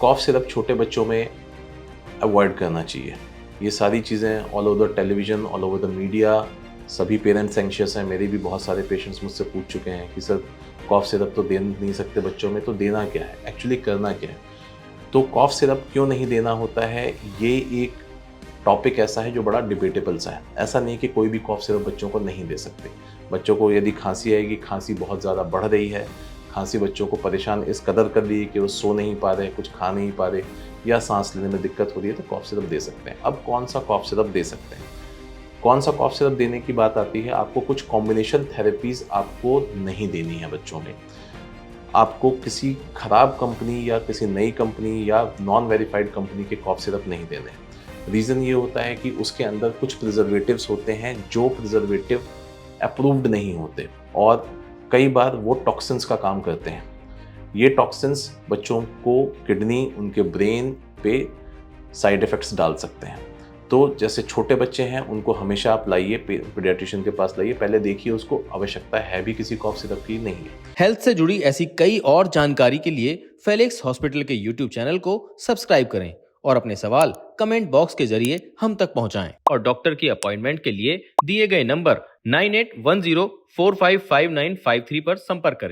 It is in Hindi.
कॉफ सिरप छोटे बच्चों में अवॉइड करना चाहिए। ये सारी चीज़ें all over the television, all over the media, सभी पेरेंट्स एंशियस हैं। मेरे भी बहुत सारे पेशेंट्स मुझसे पूछ चुके हैं कि सर कॉफ सिरप तो दे नहीं सकते बच्चों में, तो देना क्या है, एक्चुअली करना क्या है। तो कॉफ सिरप क्यों नहीं देना होता है, ये एक टॉपिक ऐसा है जो बड़ा डिबेटेबल सा है। ऐसा नहीं कि कोई भी कॉफ सिरप बच्चों को नहीं दे सकते। बच्चों को यदि खांसी आएगी, खांसी बहुत ज़्यादा बढ़ रही है, खांसी बच्चों को परेशान इस कदर कर रही है कि वो सो नहीं पा रहे, कुछ खा नहीं पा रहे या सांस लेने में दिक्कत हो रही है, तो कॉफ सिरप दे सकते हैं। अब कौन सा कॉफ सिरप दे सकते हैं, कौन सा कॉफ सिरप देने की बात आती है, आपको कुछ कॉम्बिनेशन थेरेपीज़ आपको नहीं देनी है बच्चों में। आपको किसी खराब कंपनी या किसी नई कंपनी या नॉन वेरीफाइड कंपनी के कॉफ सिरप नहीं देने। रीज़न ये होता है कि उसके अंदर कुछ प्रिजर्वेटिव्स होते हैं जो प्रिजर्वेटिव अप्रूव्ड नहीं होते और कई बार वो टॉक्सिन्स का काम करते हैं। ये टॉक्सिन्स बच्चों को किडनी, उनके ब्रेन पे साइड इफ़ेक्ट्स डाल सकते हैं। तो जैसे छोटे बच्चे हैं उनको हमेशा आप लाइए, पीडियाट्रिशियन के पास लाइए, पहले देखिए उसको आवश्यकता है भी किसी कॉफ सिरप की, नहीं है। हेल्थ से जुड़ी ऐसी कई और जानकारी के लिए फेलिक्स हॉस्पिटल के यूट्यूब चैनल को सब्सक्राइब करें और अपने सवाल कमेंट बॉक्स के जरिए हम तक पहुंचाएं। और डॉक्टर की अपॉइंटमेंट के लिए दिए गए नंबर 9810455953 पर संपर्क करें।